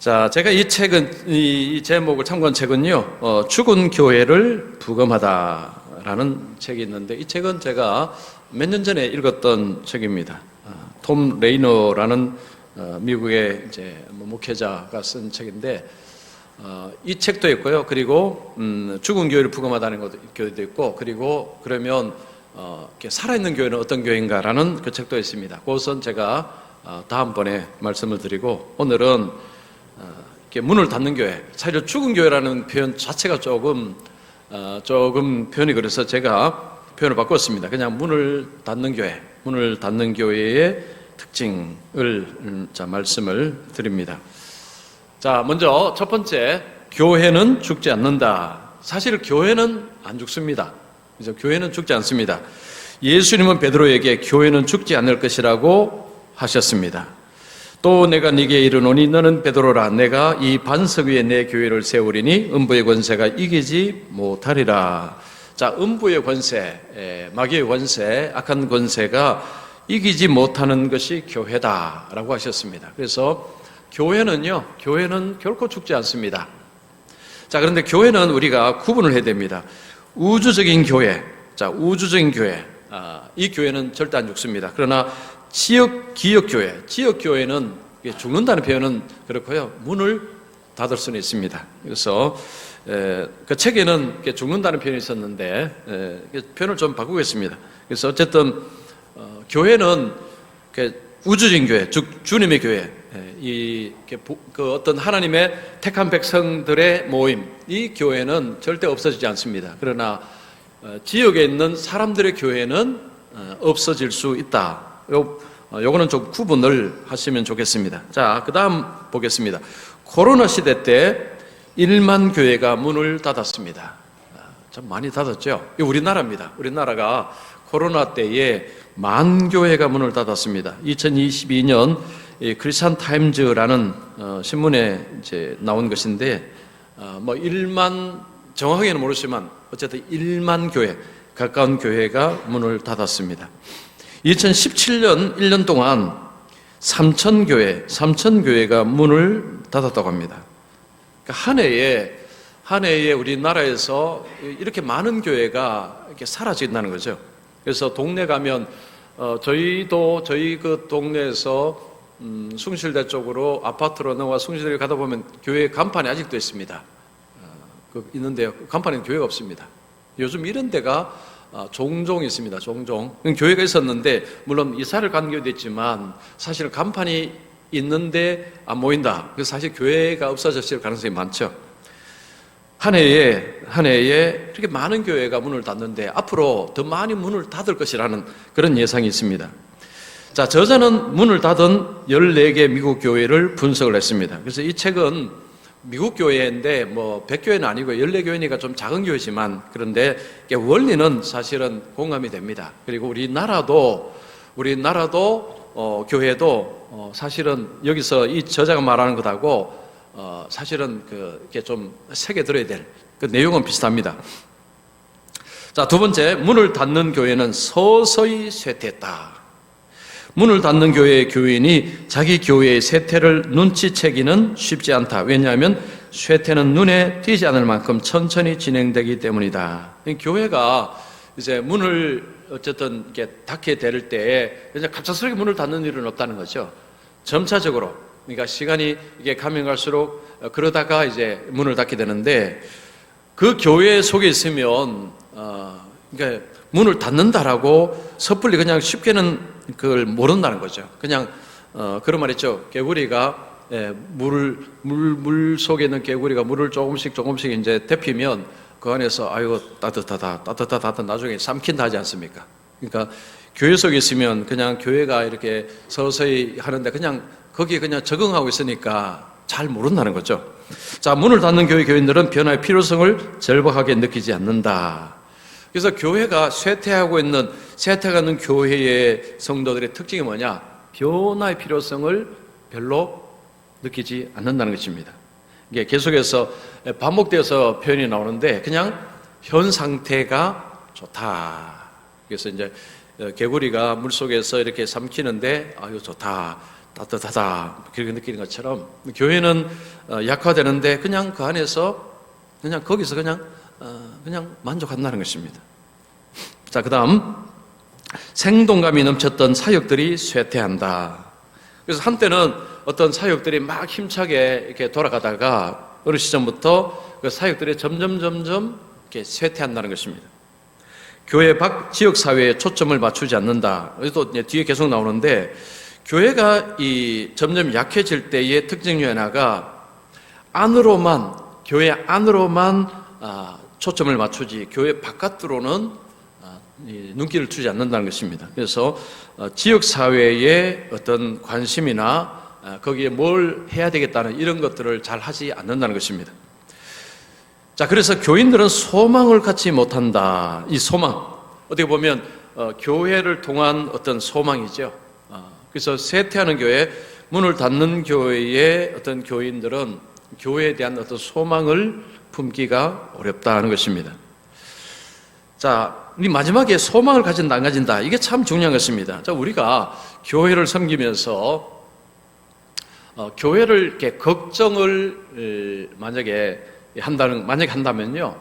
자, 제가 이 책은, 이 제목을 참고한 책은요, 죽은 교회를 부검하다라는 책이 있는데, 이 책은 제가 몇 년 전에 읽었던 책입니다. 톰 레이너라는 미국의 이제 목회자가 쓴 책인데, 이 책도 있고요. 그리고 죽은 교회를 부검하다는 교회도 있고, 그리고 그러면 살아있는 교회는 어떤 교회인가라는 그 책도 있습니다. 그것은 제가 다음번에 말씀을 드리고, 오늘은 문을 닫는 교회, 사실 죽은 교회라는 표현 자체가 조금 표현이 그래서 제가 표현을 바꿨습니다. 그냥 문을 닫는 교회, 문을 닫는 교회의 특징을 말씀을 드립니다. 자, 먼저 첫 번째, 교회는 죽지 않는다. 사실 교회는 안 죽습니다. 그래서 교회는 죽지 않습니다. 예수님은 베드로에게 교회는 죽지 않을 것이라고 하셨습니다. 또 내가 네게 이르노니 너는 베드로라. 내가 이 반석 위에 내 교회를 세우리니 음부의 권세가 이기지 못하리라. 자, 음부의 권세, 마귀의 권세, 악한 권세가 이기지 못하는 것이 교회다라고 하셨습니다. 그래서 교회는 결코 죽지 않습니다. 자, 그런데 교회는 우리가 구분을 해야 됩니다. 우주적인 교회, 우주적인 교회, 이 교회는 절대 안 죽습니다. 그러나 기역교회, 지역교회는 죽는다는 표현은 그렇고요. 문을 닫을 수는 있습니다. 그래서 그 책에는 죽는다는 표현이 있었는데 표현을 좀 바꾸겠습니다. 그래서 어쨌든 교회는 우주적인 교회, 즉 주님의 교회, 그 어떤 하나님의 택한 백성들의 모임, 이 교회는 절대 없어지지 않습니다. 그러나 지역에 있는 사람들의 교회는 없어질 수 있다. 요거는 좀 구분을 하시면 좋겠습니다. 자, 그 다음 보겠습니다. 코로나 시대 때 1만 교회가 문을 닫았습니다. 참 많이 닫았죠. 이게 우리나라입니다. 우리나라가 코로나 때에 10,000교회가 문을 닫았습니다. 2022년 크리스천 타임즈라는 신문에 이제 나온 것인데, 1만, 정확하게는 모르지만 어쨌든 1만 교회, 가까운 교회가 문을 닫았습니다. 2017년 1년 동안 3,000교회가 문을 닫았다고 합니다. 그러니까 한 해에 우리나라에서 이렇게 많은 교회가 이렇게 사라진다는 거죠. 그래서 동네 가면, 저희 그 동네에서 숭실대 쪽으로 아파트로 넘어와 숭실대를 가다 보면 교회 간판이 아직도 있습니다. 있는데요. 간판에는 교회가 없습니다. 요즘 이런 데가 종종 있습니다. 종종. 교회가 있었는데, 물론 이사를 간 교회도 있지만, 사실은 간판이 있는데 안 모인다. 그래서 사실 교회가 없어졌을 가능성이 많죠. 한 해에 이렇게 많은 교회가 문을 닫는데, 앞으로 더 많이 문을 닫을 것이라는 그런 예상이 있습니다. 자, 저자는 문을 닫은 14개 미국 교회를 분석을 했습니다. 그래서 이 책은 미국 교회인데 100교회는 아니고 14교회니까 좀 작은 교회지만, 그런데 원리는 사실은 공감이 됩니다. 그리고 우리나라도 교회도 사실은 여기서 이 저자가 말하는 것하고 사실은 그게 좀 새겨 들어야 될 그 내용은 비슷합니다. 자, 두 번째, 문을 닫는 교회는 서서히 쇠퇴했다. 문을 닫는 교회의 교인이 자기 교회의 쇠퇴를 눈치채기는 쉽지 않다. 왜냐하면 쇠퇴는 눈에 띄지 않을 만큼 천천히 진행되기 때문이다. 교회가 이제 문을 어쨌든 이렇게 닫게 될 때에 이제 갑작스럽게 문을 닫는 일은 없다는 거죠. 점차적으로, 그러니까 시간이 이게 가면 갈수록 그러다가 이제 문을 닫게 되는데, 그 교회 속에 있으면 그러니까 문을 닫는다라고 섣불리 그냥 쉽게는 그걸 모른다는 거죠. 그냥 그런 말 있죠. 개구리가 물 속에 있는 개구리가 물을 조금씩 이제 데피면 그 안에서 아이고 따뜻하다 나중에 삼킨다 하지 않습니까? 그러니까 교회 속에 있으면 그냥 교회가 이렇게 서서히 하는데 그냥 거기에 그냥 적응하고 있으니까 잘 모른다는 거죠. 자, 문을 닫는 교인들은 변화의 필요성을 절박하게 느끼지 않는다. 그래서 교회가 쇠퇴하는 교회의 성도들의 특징이 뭐냐? 변화의 필요성을 별로 느끼지 않는다는 것입니다. 이게 계속해서 반복되어서 표현이 나오는데, 그냥 현 상태가 좋다. 그래서 이제 개구리가 물속에서 이렇게 삼키는데 아유 좋다, 따뜻하다, 그렇게 느끼는 것처럼 교회는 약화되는데 그냥 그 안에서 그냥 거기서 그냥 만족한다는 것입니다. 자, 그다음 생동감이 넘쳤던 사역들이 쇠퇴한다. 그래서 한때는 어떤 사역들이 막 힘차게 이렇게 돌아가다가 어느 시점부터 그 사역들이 점점 이렇게 쇠퇴한다는 것입니다. 교회 밖 지역 사회에 초점을 맞추지 않는다. 또 뒤에 계속 나오는데 교회가 점점 약해질 때의 특징 중에 하나가 교회 안으로만 초점을 맞추지 교회 바깥으로는 눈길을 주지 않는다는 것입니다. 그래서 지역 사회의 어떤 관심이나 거기에 뭘 해야 되겠다는 이런 것들을 잘 하지 않는다는 것입니다. 자, 그래서 교인들은 소망을 갖지 못한다. 이 소망, 어떻게 보면 교회를 통한 어떤 소망이죠. 그래서 쇠퇴하는 교회, 문을 닫는 교회의 어떤 교인들은 교회에 대한 어떤 소망을 품기가 어렵다는 것입니다. 자, 우리 마지막에 소망을 가진다, 안 가진다. 이게 참 중요한 것입니다. 자, 우리가 교회를 섬기면서 교회를 이렇게 걱정을 만약에 한다면요,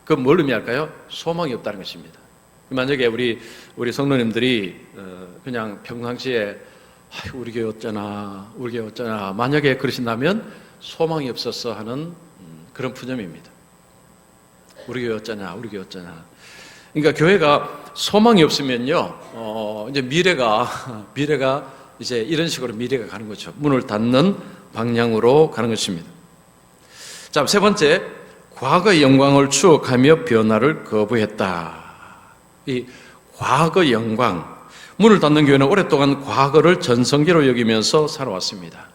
그건 뭘 의미할까요? 소망이 없다는 것입니다. 만약에 우리 성도님들이 그냥 평상시에 우리 교회 어쩌나 만약에 그러신다면 소망이 없어서 하는 그런 푸념입니다. 우리 교회 어쩌나. 그러니까 교회가 소망이 없으면요, 이제 미래가 이제 이런 식으로 미래가 가는 거죠. 문을 닫는 방향으로 가는 것입니다. 자, 세 번째, 과거의 영광을 추억하며 변화를 거부했다. 이 과거 영광, 문을 닫는 교회는 오랫동안 과거를 전성기로 여기면서 살아왔습니다.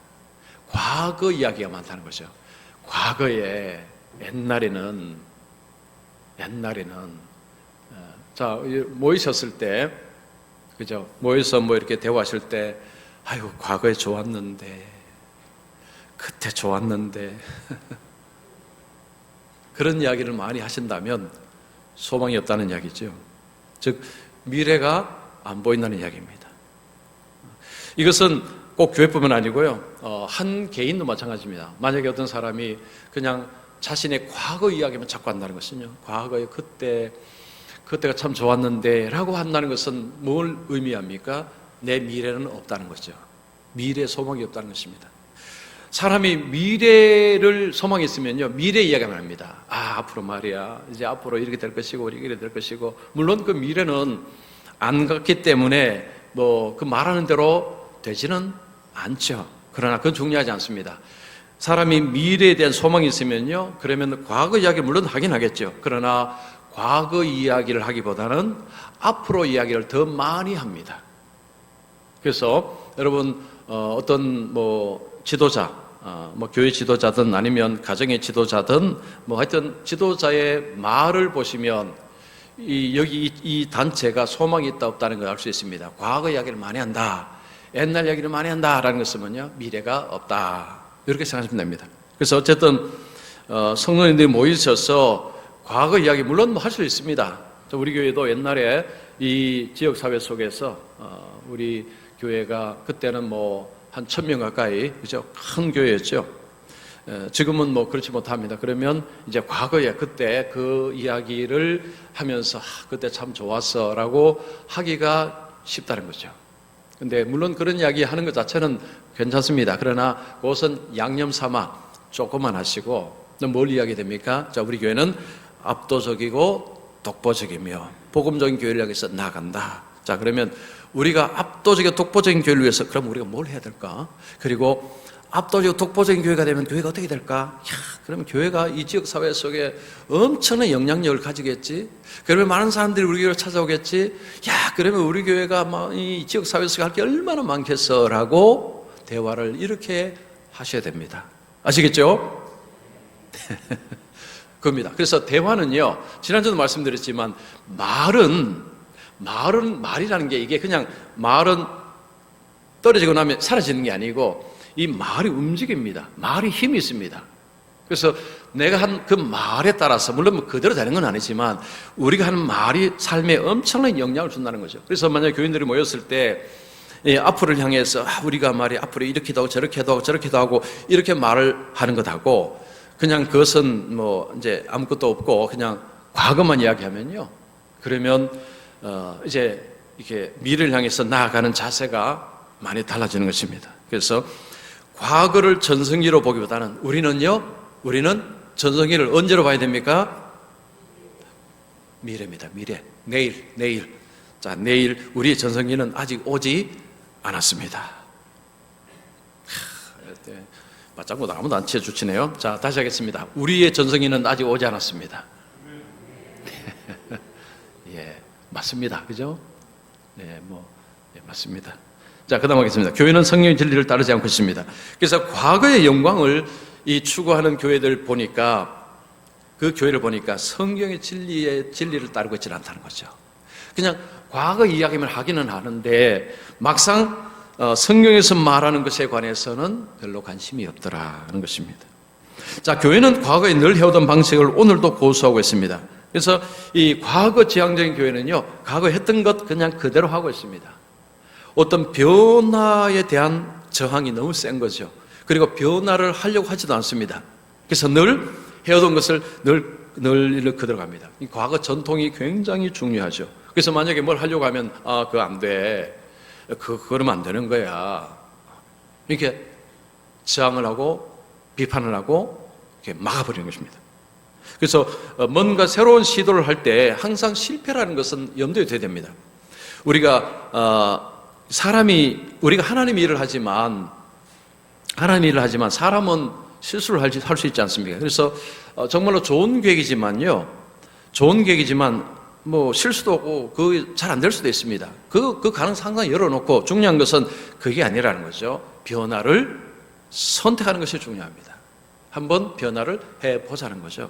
과거 이야기가 많다는 거죠. 과거에 옛날에는 자, 모이셨을 때, 그죠? 모여서 이렇게 대화하실 때, 아이고, 과거에 좋았는데, 그때 좋았는데, 그런 이야기를 많이 하신다면 소망이 없다는 이야기죠. 즉, 미래가 안 보인다는 이야기입니다. 이것은 꼭 교회뿐만 아니고요, 한 개인도 마찬가지입니다. 만약에 어떤 사람이 그냥 자신의 과거 이야기만 자꾸 한다는 것은요, 과거에 그때가 참 좋았는데 라고 한다는 것은 뭘 의미합니까? 내 미래는 없다는 거죠. 미래 소망이 없다는 것입니다. 사람이 미래를 소망했으면요, 미래 이야기만 합니다. 앞으로 말이야, 이제 앞으로 이렇게 될 것이고 이렇게 될 것이고, 물론 그 미래는 안 갔기 때문에 그 말하는 대로 되지는 않죠. 그러나 그건 중요하지 않습니다. 사람이 미래에 대한 소망이 있으면요, 그러면 과거 이야기를 물론 하긴 하겠죠. 그러나 과거 이야기를 하기보다는 앞으로 이야기를 더 많이 합니다. 그래서 여러분, 어떤 지도자, 교회 지도자든 아니면 가정의 지도자든 하여튼 지도자의 말을 보시면 여기 이 단체가 소망이 있다 없다는 걸 알 수 있습니다. 과거 이야기를 많이 한다, 옛날 이야기를 많이 한다라는 것은요, 미래가 없다, 이렇게 생각하시면 됩니다. 그래서 어쨌든 성도님들이 모이셔서 과거 이야기 물론 할 수 있습니다. 우리 교회도 옛날에 이 지역 사회 속에서 우리 교회가 그때는 한 1000명 가까이, 그죠? 큰 교회였죠. 지금은 그렇지 못합니다. 그러면 이제 과거에 그때 그 이야기를 하면서 그때 참 좋았어라고 하기가 쉽다는 거죠. 근데 물론 그런 이야기 하는 것 자체는 괜찮습니다. 그러나 그것은 양념 삼아 조금만 하시고, 뭘 이야기됩니까? 자, 우리 교회는 압도적이고 독보적이며 복음적인 교회를 향해서 나간다. 자, 그러면 우리가 압도적이고 독보적인 교회를 위해서 그럼 우리가 뭘 해야 될까? 그리고 압도적이고 독보적인 교회가 되면 교회가 어떻게 될까? 그러면 교회가 이 지역 사회 속에 엄청난 영향력을 가지겠지. 그러면 많은 사람들이 우리 교회를 찾아오겠지. 그러면 우리 교회가 이 지역 사회 속에 할 게 얼마나 많겠어라고 대화를 이렇게 하셔야 됩니다. 아시겠죠? 그겁니다. 그래서 대화는요, 지난주도 말씀드렸지만 말이라는 게 이게 그냥 말은 떨어지고 나면 사라지는 게 아니고 이 말이 움직입니다. 말이 힘이 있습니다. 그래서 내가 한 그 말에 따라서 물론 그대로 되는 건 아니지만 우리가 하는 말이 삶에 엄청난 영향을 준다는 거죠. 그래서 만약 교인들이 모였을 때 앞으로를 향해서 우리가 말이 앞으로 이렇게도 하고 저렇게도 하고 저렇게도 하고 이렇게 말을 하는 것하고 그냥 그것은 뭐 이제 아무것도 없고 그냥 과거만 이야기하면요. 그러면 이제 이렇게 미래를 향해서 나아가는 자세가 많이 달라지는 것입니다. 그래서 과거를 전성기로 보기보다는 우리는 전성기를 언제로 봐야 됩니까? 미래입니다. 미래. 내일. 자, 내일 우리의 전성기는 아직 오지 않았습니다. 맞장구 아무도 안 치워주시네요. 자, 다시 하겠습니다. 우리의 전성기는 아직 오지 않았습니다. 예, 맞습니다. 그죠? 네, 맞습니다. 자, 그 다음 하겠습니다. 교회는 성령의 진리를 따르지 않고 있습니다. 그래서 과거의 영광을 추구하는 교회들 보니까, 그 교회를 보니까 성경의 진리를 따르고 있지 않다는 거죠. 그냥 과거 이야기만 하기는 하는데 막상 성경에서 말하는 것에 관해서는 별로 관심이 없더라는 것입니다. 자, 교회는 과거에 늘 해오던 방식을 오늘도 고수하고 있습니다. 그래서 이 과거 지향적인 교회는요, 과거 했던 것 그냥 그대로 하고 있습니다. 어떤 변화에 대한 저항이 너무 센 거죠. 그리고 변화를 하려고 하지도 않습니다. 그래서 늘 해오던 것을 늘 그대로 갑니다. 이 과거 전통이 굉장히 중요하죠. 그래서 만약에 뭘 하려고 하면 그거 안 돼. 그러면 안 되는 거야. 이렇게 저항을 하고 비판을 하고 이렇게 막아버리는 것입니다. 그래서 뭔가 새로운 시도를 할 때 항상 실패라는 것은 염두에 둬야 됩니다. 우리가 하나님 일을 하지만 사람은 실수를 할 수 있지 않습니까? 그래서 정말로 좋은 계획이지만 뭐 실수도 하고 그게 잘 안 될 수도 있습니다. 그 가능성 항상 열어놓고 중요한 것은 그게 아니라는 거죠. 변화를 선택하는 것이 중요합니다. 한번 변화를 해보자는 거죠.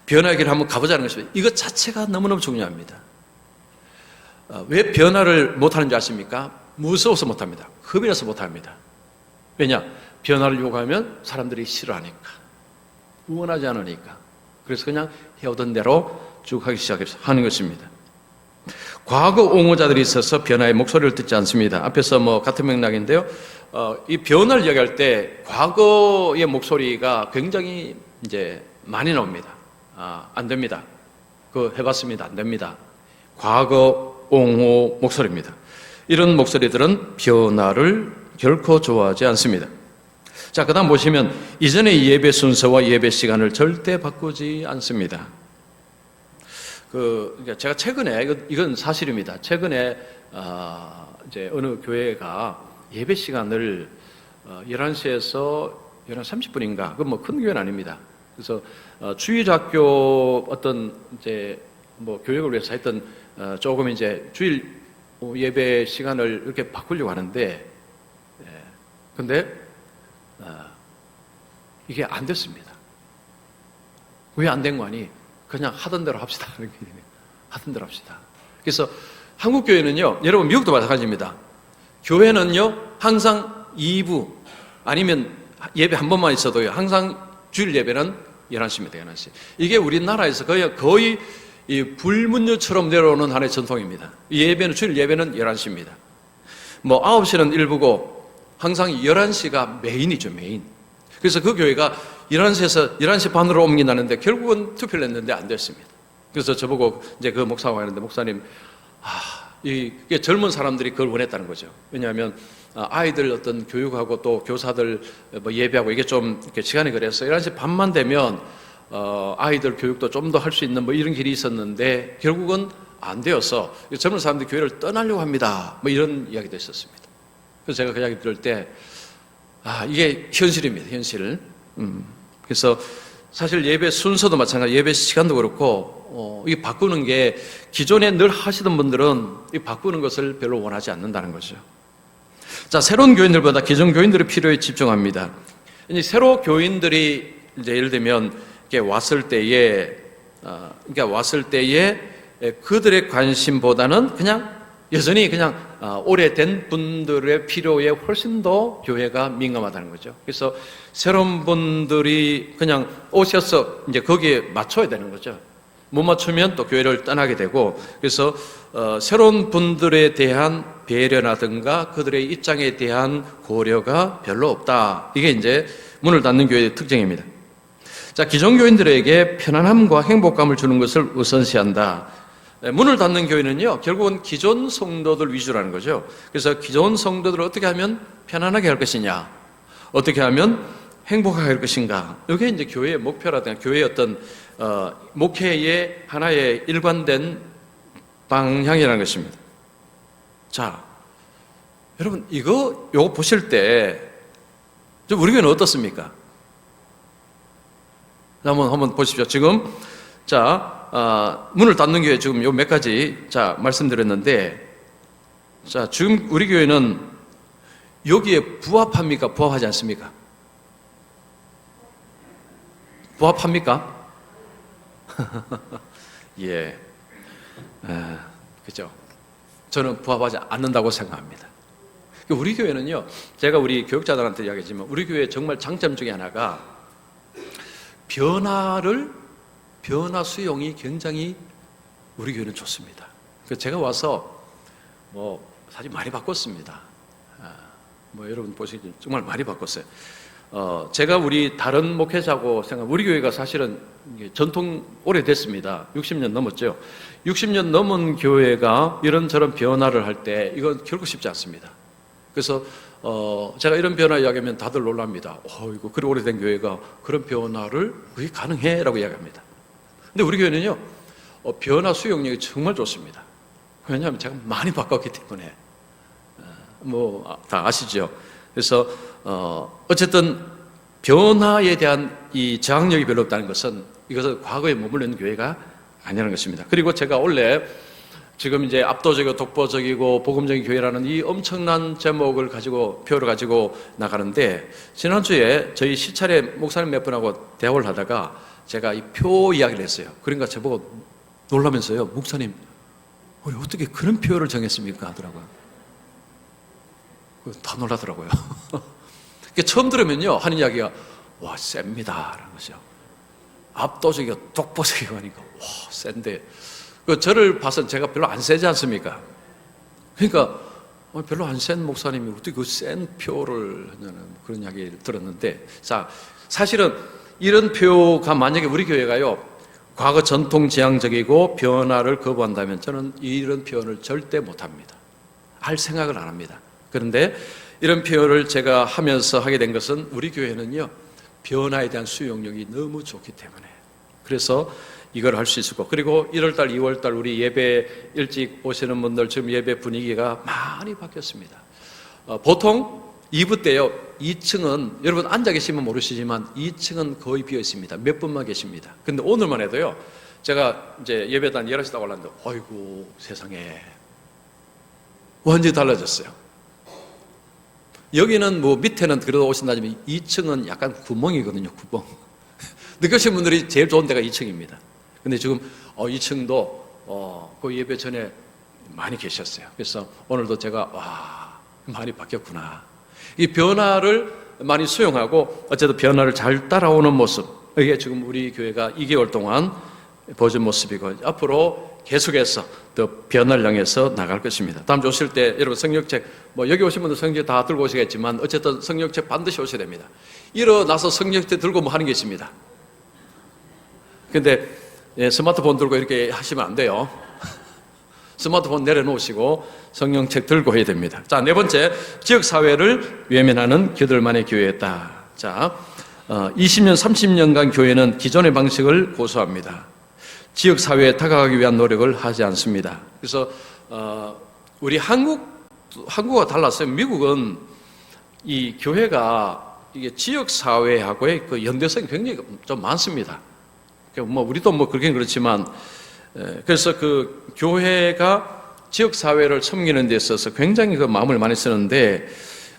변화의 길을 한번 가보자는 것입니다. 이것 자체가 너무너무 중요합니다. 왜 변화를 못하는 줄 아십니까? 무서워서 못합니다. 겁이 나서 못합니다. 왜냐? 변화를 요구하면 사람들이 싫어하니까, 원하지 않으니까. 그래서 그냥 해오던 대로 쭉 하기 시작하는 것입니다. 과거 옹호자들이 있어서 변화의 목소리를 듣지 않습니다. 앞에서 같은 맥락인데요. 이 변화를 이야기할 때 과거의 목소리가 굉장히 이제 많이 나옵니다. 안 됩니다. 그거 해봤습니다. 안 됩니다. 과거 옹호 목소리입니다. 이런 목소리들은 변화를 결코 좋아하지 않습니다. 자, 그 다음 보시면 이전의 예배 순서와 예배 시간을 절대 바꾸지 않습니다. 제가 최근에, 이건 사실입니다. 최근에, 이제 어느 교회가 예배 시간을 11시에서 11시 30분인가, 그건 큰 교회는 아닙니다. 그래서 주일학교 어떤 이제 교육을 위해서 했던 조금 이제 주일 예배 시간을 이렇게 바꾸려고 하는데, 근데 이게 안 됐습니다. 왜 안 된 거 아니? 그냥 하던 대로 합시다. 하던 대로 합시다. 그래서 한국 교회는요, 여러분 미국도 마찬가지입니다. 교회는요, 항상 2부 아니면 예배 한 번만 있어도요, 항상 주일 예배는 11시입니다. 11시. 이게 우리나라에서 거의 이 불문율처럼 내려오는 하나의 전통입니다. 예배는, 주일 예배는 11시입니다. 9시는 일부고 항상 11시가 메인이죠, 메인. 그래서 그 교회가 11시에서 11시 반으로 옮긴다는데 결국은 투표를 했는데 안 됐습니다. 그래서 저보고 이제 그 목사가 하는데, 목사님, 이게 젊은 사람들이 그걸 원했다는 거죠. 왜냐하면 아이들 어떤 교육하고 또 교사들 예배하고 이게 좀 이렇게 시간이 그래서 11시 반만 되면 아이들 교육도 좀 더 할 수 있는 이런 길이 있었는데 결국은 안 되어서 젊은 사람들이 교회를 떠나려고 합니다. 이런 이야기도 있었습니다. 그래서 제가 그 이야기 들을 때 이게 현실입니다. 현실. 그래서 사실 예배 순서도 마찬가지, 예배 시간도 그렇고 이 바꾸는 게 기존에 늘 하시던 분들은 이 바꾸는 것을 별로 원하지 않는다는 거죠. 자, 새로운 교인들보다 기존 교인들의 필요에 집중합니다. 이제 새로 교인들이 이제 예를 들면 이렇게 왔을 때에 그들의 관심보다는 그냥 여전히 그냥 오래된 분들의 필요에 훨씬 더 교회가 민감하다는 거죠. 그래서 새로운 분들이 그냥 오셔서 이제 거기에 맞춰야 되는 거죠. 못 맞추면 또 교회를 떠나게 되고, 그래서 새로운 분들에 대한 배려라든가 그들의 입장에 대한 고려가 별로 없다. 이게 이제 문을 닫는 교회의 특징입니다. 자, 기존 교인들에게 편안함과 행복감을 주는 것을 우선시한다. 문을 닫는 교회는요, 결국은 기존 성도들 위주라는 거죠. 그래서 기존 성도들을 어떻게 하면 편안하게 할 것이냐, 어떻게 하면 행복하게 할 것인가. 이게 이제 교회의 목표라든가 교회의 어떤 목회의 하나의 일관된 방향이라는 것입니다. 자, 여러분 요거 보실 때 우리 교회는 어떻습니까? 한번 보십시오. 지금 문을 닫는 교회 지금 요 몇 가지 말씀드렸는데, 지금 우리 교회는 여기에 부합합니까? 부합하지 않습니까? 부합합니까? 예, 그죠. 저는 부합하지 않는다고 생각합니다. 우리 교회는요, 제가 우리 교육자들한테 이야기했지만, 우리 교회의 정말 장점 중에 하나가 변화 수용이 굉장히 우리 교회는 좋습니다. 제가 와서 사실 많이 바꿨습니다. 여러분 보시기 정말 많이 바꿨어요. 제가 우리 다른 목회자고 우리 교회가 사실은 전통 오래됐습니다. 60년 넘었죠. 60년 넘은 교회가 이런저런 변화를 할 때 이건 결코 쉽지 않습니다. 그래서 제가 이런 변화 이야기하면 다들 놀랍니다. 이거 그리 오래된 교회가 그런 변화를 그게 가능해? 라고 이야기합니다. 근데 우리 교회는요, 변화 수용력이 정말 좋습니다. 왜냐하면 제가 많이 바꿨기 때문에. 다 아시죠? 그래서 어쨌든 변화에 대한 이 저항력이 별로 없다는 것은 이것은 과거에 머물러 있는 교회가 아니라는 것입니다. 그리고 제가 원래 지금 이제 압도적이고 독보적이고 복음적인 교회라는 이 엄청난 제목을 가지고 표를 가지고 나가는데, 지난주에 저희 시찰에 목사님 몇 분하고 대화를 하다가 제가 이 표 이야기를 했어요. 그러니까 저보고 놀라면서요, 목사님 어떻게 그런 표를 정했습니까? 하더라고요. 다 놀라더라고요. 처음 들으면요, 하는 이야기가 와, 셉니다 라는 거죠. 압도적이고 독보적이고 하니까 와, 센데, 저를 봐서 제가 별로 안 세지 않습니까? 그러니까 별로 안 센 목사님이 어떻게 그 센 표를 하냐는 그런 이야기를 들었는데, 사실은 이런 표가 만약에 우리 교회가요, 과거 전통 지향적이고 변화를 거부한다면 저는 이런 표현을 절대 못합니다. 할 생각을 안 합니다. 그런데 이런 표현을 제가 하면서 하게 된 것은 우리 교회는요, 변화에 대한 수용력이 너무 좋기 때문에, 그래서 이걸 할 수 있었고, 그리고 1월달, 2월달 우리 예배 일찍 오시는 분들 지금 예배 분위기가 많이 바뀌었습니다. 보통 2부 때요, 2층은 여러분 앉아 계시면 모르시지만 2층은 거의 비어 있습니다. 몇 분만 계십니다. 근데 오늘만 해도요, 제가 이제 예배단 11시 딱 올랐는데 아이고 세상에 완전히 달라졌어요. 여기는 밑에는 그래도 오신다지만 2층은 약간 구멍이거든요. 구멍. 느끼신 분들이 제일 좋은 데가 2층입니다. 근데 지금 2층도 그 예배 전에 많이 계셨어요. 그래서 오늘도 제가 많이 바뀌었구나. 이 변화를 많이 수용하고 어쨌든 변화를 잘 따라오는 모습, 이게 지금 우리 교회가 2개월 동안 보여준 모습이고, 앞으로 계속해서 더 변화를 향해서 나갈 것입니다. 다음 주 오실 때 여러분 성경책, 여기 오신 분들 성경책 다 들고 오시겠지만 어쨌든 성경책 반드시 오셔야 됩니다. 일어나서 성경책 들고 하는 게 있습니다. 근데 스마트폰 들고 이렇게 하시면 안 돼요. 스마트폰 내려놓으시고 성경책 들고 해야 됩니다. 네 번째, 지역사회를 외면하는 교들만의 교회였다. 20년, 30년간 교회는 기존의 방식을 고수합니다. 지역사회에 다가가기 위한 노력을 하지 않습니다. 그래서 우리 한국과 달랐어요. 미국은 이 교회가 이게 지역사회하고의 그 연대성이 굉장히 좀 많습니다. 우리도 그렇긴 그렇지만, 그래서 그 교회가 지역사회를 섬기는 데 있어서 굉장히 그 마음을 많이 쓰는데,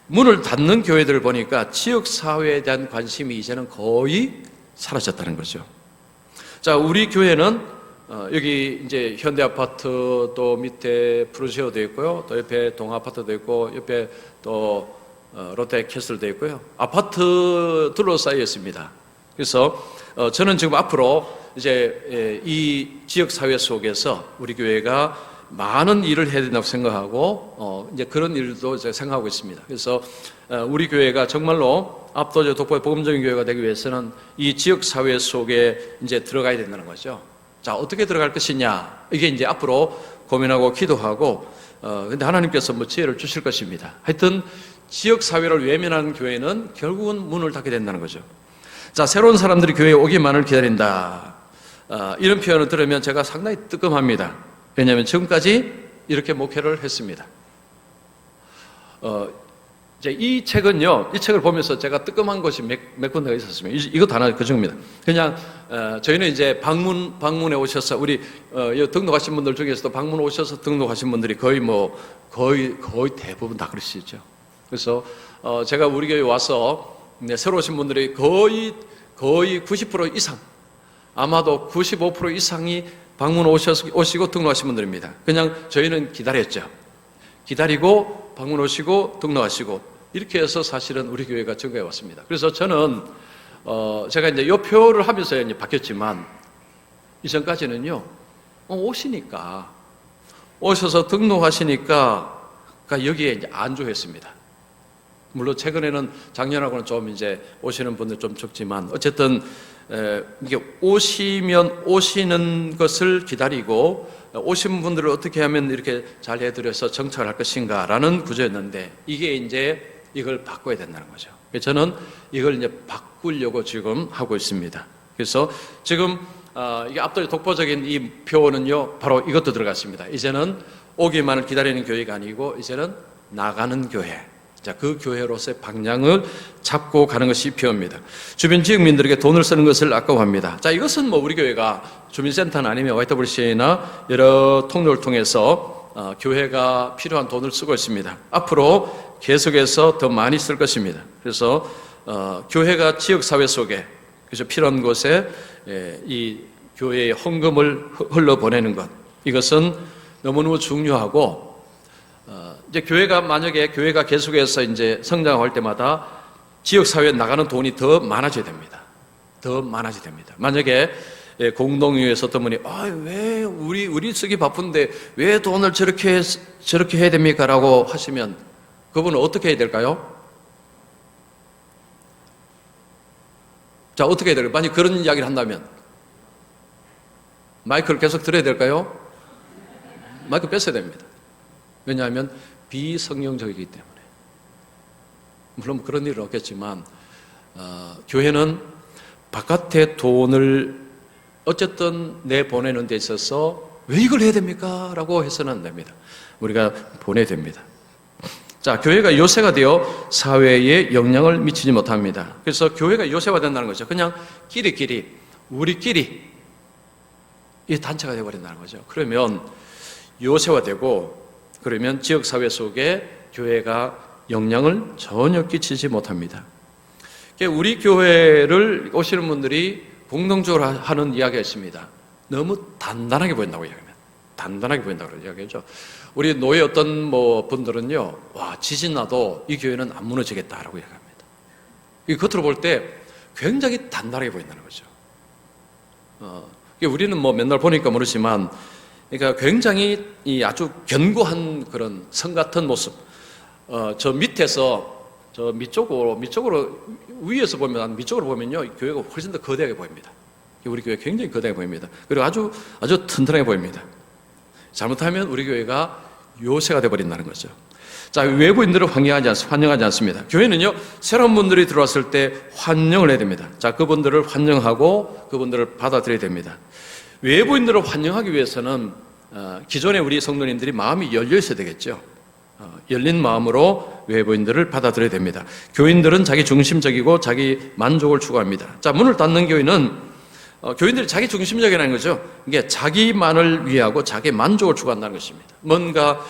문을 닫는 교회들을 보니까 지역사회에 대한 관심이 이제는 거의 사라졌다는 거죠. 우리 교회는 여기 이제 현대아파트 또 밑에 프루시오도 있고요. 또 옆에 동아파트도 있고, 옆에 또 롯데캐슬도 있고요. 아파트 둘러싸여 있습니다. 그래서 저는 지금 앞으로 이제 이 지역 사회 속에서 우리 교회가 많은 일을 해야 된다고 생각하고 이제 그런 일도 제가 생각하고 있습니다. 그래서 우리 교회가 정말로 압도적 독보의 복음적인 교회가 되기 위해서는 이 지역 사회 속에 이제 들어가야 된다는 거죠. 자, 어떻게 들어갈 것이냐, 이게 이제 앞으로 고민하고 기도하고 근데 하나님께서 뭐 지혜를 주실 것입니다. 하여튼 지역 사회를 외면하는 교회는 결국은 문을 닫게 된다는 거죠. 자, 새로운 사람들이 교회에 오기만을 기다린다. 이런 표현을 들으면 제가 상당히 뜨끔합니다. 왜냐하면 지금까지 이렇게 목회를 했습니다. 이제 이 책은요, 이 책을 보면서 제가 뜨끔한 것이 몇 군데가 있었습니다. 이것도 하나 그 중입니다. 그냥 저희는 이제 방문에 오셔서 우리 등록하신 분들 중에서도 방문 오셔서 등록하신 분들이 거의 대부분 다 그러시죠. 그래서 제가 우리 교회 와서 새로 오신 분들이 거의 90% 이상, 아마도 95% 이상이 방문 오시고 등록하신 분들입니다. 그냥 저희는 기다렸죠. 기다리고 방문 오시고 등록하시고 이렇게 해서 사실은 우리 교회가 증가해 왔습니다. 그래서 저는 제가 이제 이 표를 하면서 이제 바뀌었지만 이전까지는요, 오시니까 오셔서 등록하시니까 여기에 이제 안주했습니다. 물론 최근에는 작년하고는 좀 이제 오시는 분들 좀 적지만 어쨌든 이게 오시는 것을 기다리고 오신 분들을 어떻게 하면 이렇게 잘 해드려서 정착을 할 것인가라는 구조였는데 이게 이제 이걸 바꿔야 된다는 거죠. 저는 이걸 이제 바꾸려고 지금 하고 있습니다. 그래서 지금 이게 압도적 독보적인 이 표어는요, 바로 이것도 들어갔습니다. 이제는 오기만을 기다리는 교회가 아니고 이제는 나가는 교회. 자, 그 교회로서의 방향을 잡고 가는 것이 표어입니다. 주변 지역민들에게 돈을 쓰는 것을 아까워합니다. 자, 이것은 뭐 우리 교회가 주민센터나 아니면 YWCA나 여러 통로를 통해서 교회가 필요한 돈을 쓰고 있습니다. 앞으로 계속해서 더 많이 쓸 것입니다. 그래서 교회가 지역사회 속에 그래서 필요한 곳에 이 교회의 헌금을 흘러보내는 것, 이것은 너무너무 중요하고 이제 만약에 교회가 계속해서 이제 성장할 때마다 지역사회에 나가는 돈이 더 많아져야 됩니다. 더 많아져야 됩니다. 만약에 공동위에서 어떤 분이 왜 우리 쓰기 바쁜데 왜 돈을 저렇게 해야 됩니까? 라고 하시면 그분은 어떻게 해야 될까요? 자, 어떻게 해야 될까요? 만약 그런 이야기를 한다면 마이크를 계속 들어야 될까요? 마이크 뺐어야 됩니다. 왜냐하면 비성경적이기 때문에. 물론 그런 일은 없겠지만 교회는 바깥에 돈을 어쨌든 내보내는 데 있어서 왜 이걸 해야 됩니까? 라고 해서는 안 됩니다. 우리가 보내야 됩니다. 자, 교회가 요새가 되어 사회에 영향을 미치지 못합니다. 그래서 교회가 요새화 된다는 거죠. 그냥 우리끼리 이 단체가 되어버린다는 거죠. 그러면 요새화되고 그러면 지역사회 속에 교회가 영향을 전혀 끼치지 못합니다. 우리 교회를 오시는 분들이 공동적으로 하는 이야기가 있습니다. 너무 단단하게 보인다고 이야기합니다. 단단하게 보인다고 이야기하죠. 우리 노예 어떤 분들은요, 지진 나도 이 교회는 안 무너지겠다라고 이야기합니다. 이 겉으로 볼 때 굉장히 단단하게 보인다는 거죠. 우리는 맨날 보니까 모르지만, 그러니까 굉장히 아주 견고한 그런 성 같은 모습. 저 밑쪽으로 위에서 보면 밑쪽으로 보면요, 교회가 훨씬 더 거대하게 보입니다. 우리 교회 굉장히 거대하게 보입니다. 그리고 아주 튼튼하게 보입니다. 잘못하면 우리 교회가 요새가 되어버린다는 거죠. 자, 외부인들을 환영하지 않습니다. 교회는요, 새로운 분들이 들어왔을 때 환영을 해야 됩니다. 자, 그분들을 환영하고 그분들을 받아들여야 됩니다. 외부인들을 환영하기 위해서는 기존의 우리 성도님들이 마음이 열려 있어야 되겠죠. 열린 마음으로 외부인들을 받아들여야 됩니다. 교인들은 자기 중심적이고 자기 만족을 추구합니다. 자, 문을 닫는 교인은 교인들이 자기 중심적이라는 거죠. 이게 자기만을 위하고 자기 만족을 추구한다는 것입니다. 뭔가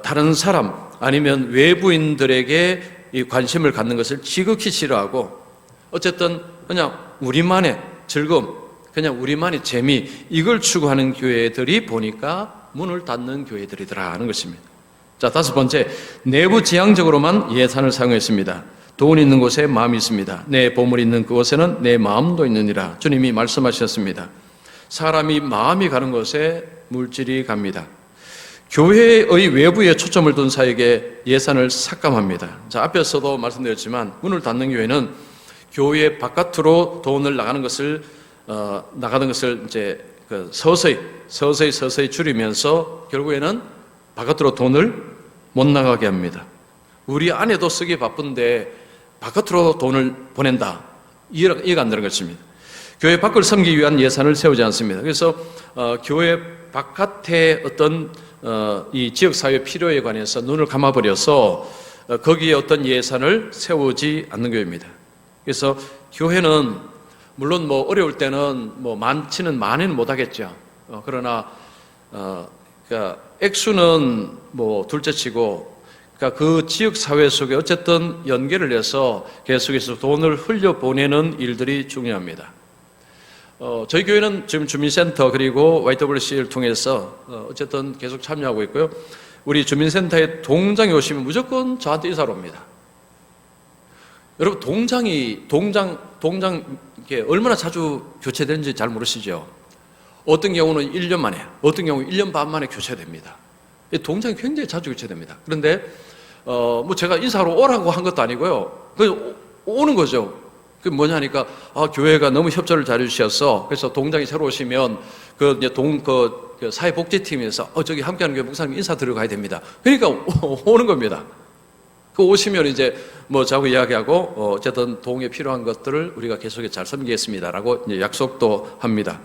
다른 사람 아니면 외부인들에게 이 관심을 갖는 것을 지극히 싫어하고 어쨌든 그냥 우리만의 즐거움, 그냥 우리만의 재미, 이걸 추구하는 교회들이 보니까 문을 닫는 교회들이더라 하는 것입니다. 자, 다섯 번째, 내부 지향적으로만 예산을 사용했습니다. 돈 있는 곳에 마음이 있습니다. 내 보물이 있는 그곳에는 내 마음도 있느니라. 주님이 말씀하셨습니다. 사람이 마음이 가는 곳에 물질이 갑니다. 교회의 외부에 초점을 둔 사역에 예산을 삭감합니다. 자, 앞에서도 말씀드렸지만 문을 닫는 교회는 교회 바깥으로 돈을 나가는 것을 이제 서서히 줄이면서 결국에는 바깥으로 돈을 못 나가게 합니다. 우리 안에도 쓰기 바쁜데 바깥으로 돈을 보낸다. 이해가 안 되는 것입니다. 교회 밖을 섬기기 위한 예산을 세우지 않습니다. 그래서 교회 바깥에 어떤 이 지역사회 필요에 관해서 눈을 감아버려서 거기에 어떤 예산을 세우지 않는 교회입니다. 그래서 교회는 물론 뭐 어려울 때는 뭐 많이는 못하겠죠. 그러나 그러니까 액수는 뭐 둘째치고, 그러니까 그 지역 사회 속에 어쨌든 연계를 해서 계속해서 돈을 흘려 보내는 일들이 중요합니다. 저희 교회는 지금 주민센터 그리고 YWC를 통해서 어쨌든 계속 참여하고 있고요. 우리 주민센터에 동장에 오시면 무조건 저한테 인사를 옵니다. 여러분, 동장 이게 얼마나 자주 교체되는지 잘 모르시죠? 어떤 경우는 1년 만에, 어떤 경우는 1년 반 만에 교체됩니다. 동장이 굉장히 자주 교체됩니다. 그런데 뭐 제가 인사로 오라고 한 것도 아니고요. 그 오는 거죠. 그 뭐냐니까 교회가 너무 협조를 잘해 주셔서, 그래서 동장이 새로 오시면 그 사회복지팀에서 저기 함께하는 교회 목사님 인사 드려가야 됩니다. 그러니까 오는 겁니다. 그 오시면 이제 뭐 저하고 이야기하고 어쨌든 동에 필요한 것들을 우리가 계속해 잘 섬기겠습니다라고 이제 약속도 합니다.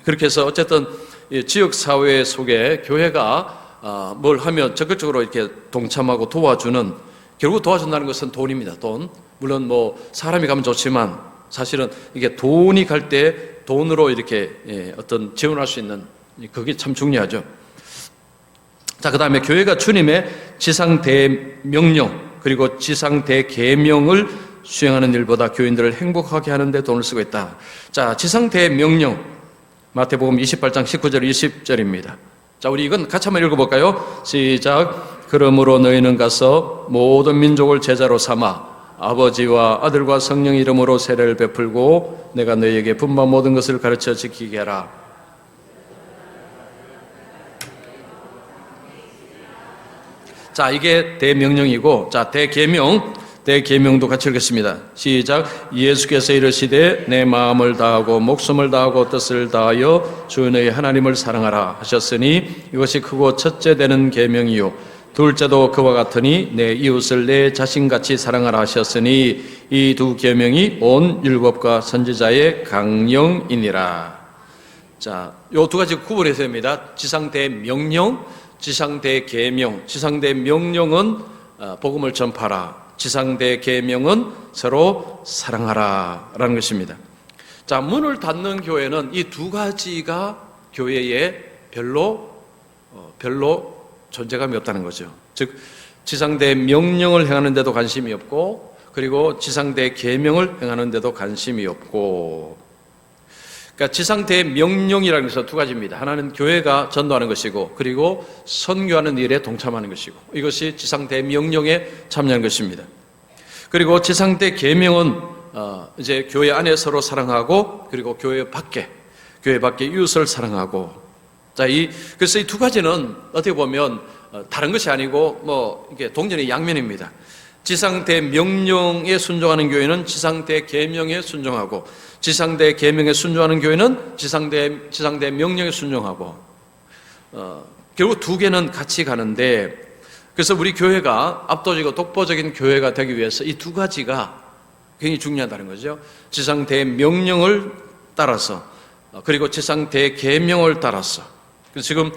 그렇게 해서 어쨌든 지역 사회 속에 교회가 뭘 하면 적극적으로 이렇게 동참하고 도와주는, 결국 도와준다는 것은 돈입니다. 돈. 물론 뭐 사람이 가면 좋지만 사실은 이게 돈이 갈 때 돈으로 이렇게 어떤 지원할 수 있는, 그게 참 중요하죠. 자, 그 다음에 교회가 주님의 지상대명령 그리고 지상대계명을 수행하는 일보다 교인들을 행복하게 하는데 돈을 쓰고 있다. 자, 지상대명령 마태복음 28장 19절 20절입니다. 자, 우리 이건 같이 한번 읽어볼까요? 시작. 그러므로 너희는 가서 모든 민족을 제자로 삼아 아버지와 아들과 성령 이름으로 세례를 베풀고 내가 너희에게 분부한 모든 것을 가르쳐 지키게 하라. 자, 이게 대명령이고, 자, 대계명도 같이 읽겠습니다. 시작. 예수께서 이르시되 내 마음을 다하고 목숨을 다하고 뜻을 다하여 주 너희 하나님을 사랑하라 하셨으니 이것이 크고 첫째 되는 계명이요 둘째도 그와 같으니 내 이웃을 내 자신같이 사랑하라 하셨으니 이 두 계명이 온 율법과 선지자의 강령이니라. 자, 요 두 가지 구분해서 됩니다. 지상대명령, 지상대계명. 지상대명령은 복음을 전파하라. 지상대계명은 서로 사랑하라 라는 것입니다. 자, 문을 닫는 교회는 이 두 가지가 교회에 별로 존재감이 없다는 거죠. 즉, 지상대명령을 행하는 데도 관심이 없고, 그리고 지상대계명을 행하는 데도 관심이 없고. 그러니까 지상대명령이라는 것은 두 가지입니다. 하나는 교회가 전도하는 것이고, 그리고 선교하는 일에 동참하는 것이고, 이것이 지상대명령에 참여하는 것입니다. 그리고 지상대계명은 이제 교회 안에 서로 사랑하고, 그리고 교회 밖에 이웃을 사랑하고. 자, 그래서 이 두 가지는 어떻게 보면 다른 것이 아니고 뭐 이게 동전의 양면입니다. 지상대명령에 순종하는 교회는 지상대계명에 순종하고, 지상대계명에 순종하는 교회는 지상대명령에 순종하고, 결국 두 개는 같이 가는데, 그래서 우리 교회가 압도적이고 독보적인 교회가 되기 위해서 이 두 가지가 굉장히 중요하다는 거죠. 지상대명령을 따라서, 그리고 지상대계명을 따라서. 그래서 지금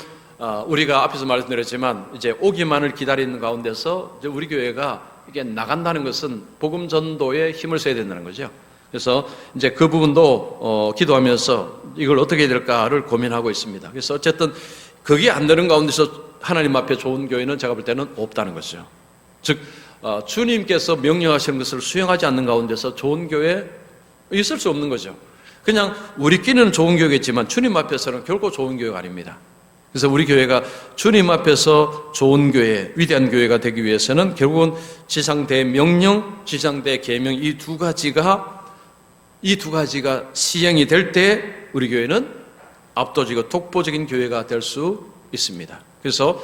우리가 앞에서 말씀드렸지만 이제 오기만을 기다리는 가운데서 이제 우리 교회가 이게 나간다는 것은 복음 전도에 힘을 써야 된다는 거죠. 그래서 이제 그 부분도 기도하면서 이걸 어떻게 해야 될까를 고민하고 있습니다. 그래서 어쨌든 그게 안 되는 가운데서 하나님 앞에 좋은 교회는 제가 볼 때는 없다는 거죠. 즉 주님께서 명령하시는 것을 수행하지 않는 가운데서 좋은 교회 있을 수 없는 거죠. 그냥 우리끼리는 좋은 교회겠지만 주님 앞에서는 결코 좋은 교회가 아닙니다. 그래서 우리 교회가 주님 앞에서 좋은 교회, 위대한 교회가 되기 위해서는 결국은 지상대명령, 지상대계명 이 두 가지가 시행이 될 때 우리 교회는 압도적이고 독보적인 교회가 될 수 있습니다. 그래서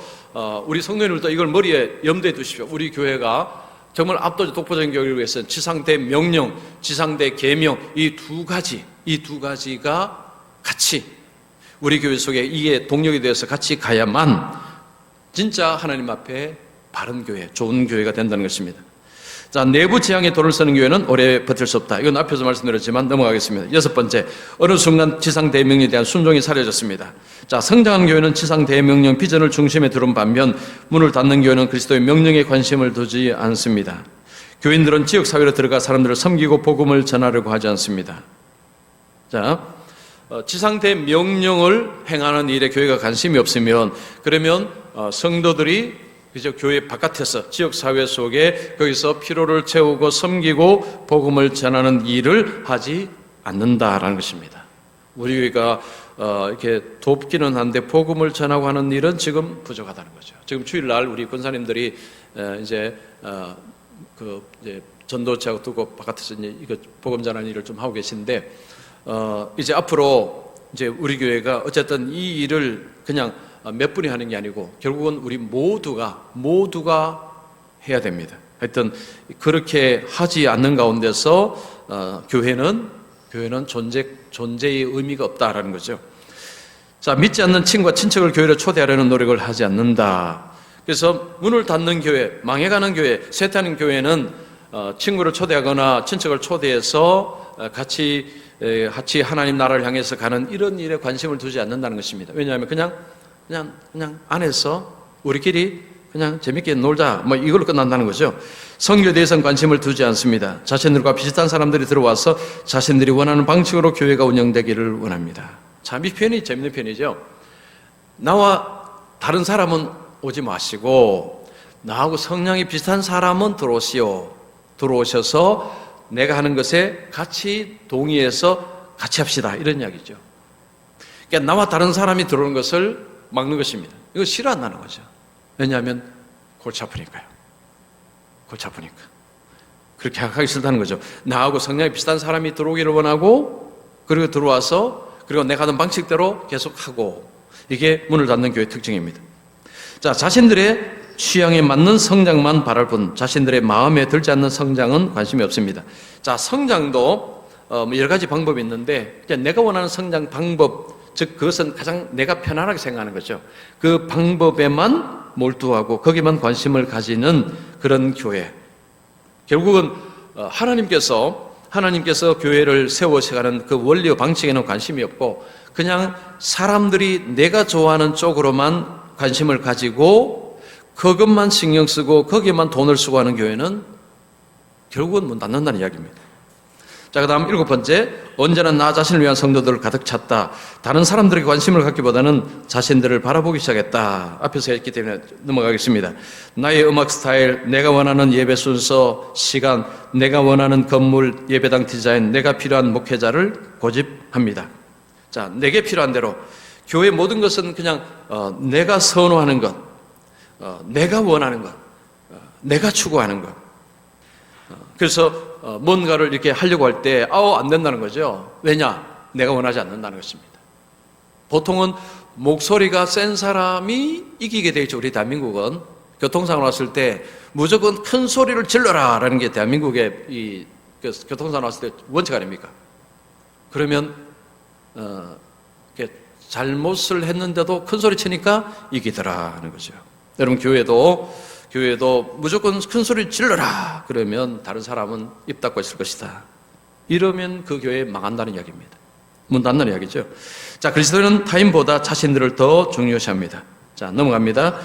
우리 성도님들도 이걸 머리에 염두에 두십시오. 우리 교회가 정말 압도적 독보적인 교회를 위해서는 지상대 명령, 지상대 계명 이 두 가지가 같이 우리 교회 속에 이게 동력이 되어서 같이 가야만 진짜 하나님 앞에 바른 교회, 좋은 교회가 된다는 것입니다. 자, 내부 지향에 돌을 서는 교회는 오래 버틸 수 없다. 이건 앞에서 말씀드렸지만 넘어가겠습니다. 6번째, 어느 순간 지상 대명령에 대한 순종이 사라졌습니다. 자, 성장한 교회는 지상 대명령 비전을 중심에 두는 반면 문을 닫는 교회는 그리스도의 명령에 관심을 두지 않습니다. 교인들은 지역 사회로 들어가 사람들을 섬기고 복음을 전하려고 하지 않습니다. 자, 지상 대명령을 행하는 일에 교회가 관심이 없으면 그러면 성도들이 그저 교회 바깥에서 지역사회 속에 거기서 피로를 채우고 섬기고 복음을 전하는 일을 하지 않는다라는 것입니다. 우리 교회가 이렇게 돕기는 한데 복음을 전하고 하는 일은 지금 부족하다는 거죠. 지금 주일날 우리 권사님들이 이제 전도체하고 두고 바깥에서 이제 이거 복음 전하는 일을 좀 하고 계신데 이제 앞으로 이제 우리 교회가 어쨌든 이 일을 그냥 몇 분이 하는 게 아니고 결국은 우리 모두가 해야 됩니다. 하여튼 그렇게 하지 않는 가운데서 교회는 존재의 의미가 없다라는 거죠. 자, 믿지 않는 친구와 친척을 교회로 초대하려는 노력을 하지 않는다. 그래서 문을 닫는 교회, 망해가는 교회, 쇠퇴하는 교회는 친구를 초대하거나 친척을 초대해서 같이 하나님 나라를 향해서 가는 이런 일에 관심을 두지 않는다는 것입니다. 왜냐하면 그냥 안에서 우리끼리 그냥 재밌게 놀자 뭐 이걸로 끝난다는 거죠. 선교에 대해서는 관심을 두지 않습니다. 자신들과 비슷한 사람들이 들어와서 자신들이 원하는 방식으로 교회가 운영되기를 원합니다. 참 이 표현이 재밌는 표현이죠. 나와 다른 사람은 오지 마시고 나하고 성향이 비슷한 사람은 들어오셔서 내가 하는 것에 같이 동의해서 같이 합시다 이런 이야기죠. 그러니까 나와 다른 사람이 들어오는 것을 막는 것입니다. 이거 싫어한다는 거죠. 왜냐하면 골치 아프니까요. 골치 아프니까. 그렇게 하기 싫다는 거죠. 나하고 성향이 비슷한 사람이 들어오기를 원하고 그리고 들어와서 그리고 내가 하는 방식대로 계속하고 이게 문을 닫는 교회의 특징입니다. 자, 자신들의 취향에 맞는 성장만 바랄 뿐 자신들의 마음에 들지 않는 성장은 관심이 없습니다. 자, 성장도 여러 가지 방법이 있는데 내가 원하는 성장 방법 즉 그것은 가장 내가 편안하게 생각하는 거죠. 그 방법에만 몰두하고 거기만 관심을 가지는 그런 교회. 결국은 하나님께서 교회를 세워가는 그 원리와 방식에는 관심이 없고 그냥 사람들이 내가 좋아하는 쪽으로만 관심을 가지고 그것만 신경 쓰고 거기에만 돈을 쓰고 하는 교회는 결국은 문 닫는다는 이야기입니다. 자, 그 다음 7번째, 언제나 나 자신을 위한 성도들을 가득 찼다. 다른 사람들에게 관심을 갖기보다는 자신들을 바라보기 시작했다. 앞에서 했기 때문에 넘어가겠습니다. 나의 음악 스타일, 내가 원하는 예배 순서, 시간, 내가 원하는 건물, 예배당 디자인, 내가 필요한 목회자를 고집합니다. 자, 내게 필요한 대로 교회 모든 것은 그냥 내가 선호하는 것, 내가 원하는 것, 내가 추구하는 것. 그래서 뭔가를 이렇게 하려고 할 때 안 된다는 거죠. 왜냐? 내가 원하지 않는다는 것입니다. 보통은 목소리가 센 사람이 이기게 되죠. 우리 대한민국은 교통사고 났을 때 무조건 큰 소리를 질러라라는 게 대한민국의 이 교통사고 났을 때 원칙 아닙니까? 그러면 잘못을 했는데도 큰 소리 치니까 이기더라는 거죠. 여러분 교회도 무조건 큰 소리 질러라 그러면 다른 사람은 입 닫고 있을 것이다. 이러면 그 교회 망한다는 이야기입니다. 문 닫는 이야기죠. 자, 그리스도인은 타인보다 자신들을 더 중요시합니다. 자, 넘어갑니다.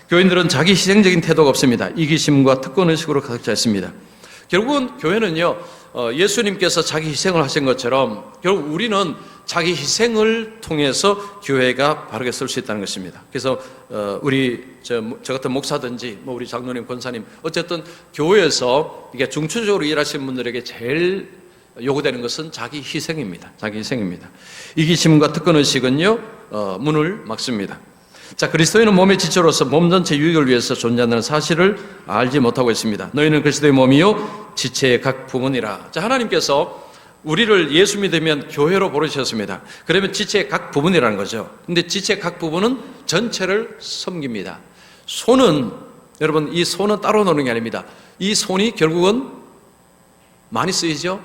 교인들은 자기 희생적인 태도가 없습니다. 이기심과 특권의식으로 가득 차 있습니다. 결국은 교회는요, 예수님께서 자기 희생을 하신 것처럼 결국 우리는 자기 희생을 통해서 교회가 바르게 쓸 수 있다는 것입니다. 그래서 저 같은 목사든지 우리 장로님, 권사님 어쨌든 교회에서 이게 중추적으로 일하시는 분들에게 제일 요구되는 것은 자기 희생입니다. 자기 희생입니다. 이기심과 특권의식은요 문을 막습니다. 자, 그리스도인은 몸의 지체로서 몸 전체 유익을 위해서 존재한다는 사실을 알지 못하고 있습니다. 너희는 그리스도의 몸이요 지체의 각 부분이라. 자, 하나님께서 우리를 예수 믿으면 교회로 부르셨습니다. 그러면 지체의 각 부분이라는 거죠. 근데 지체의 각 부분은 전체를 섬깁니다. 손은, 여러분, 이 손은 따로 노는 게 아닙니다. 이 손이 결국은 많이 쓰이죠.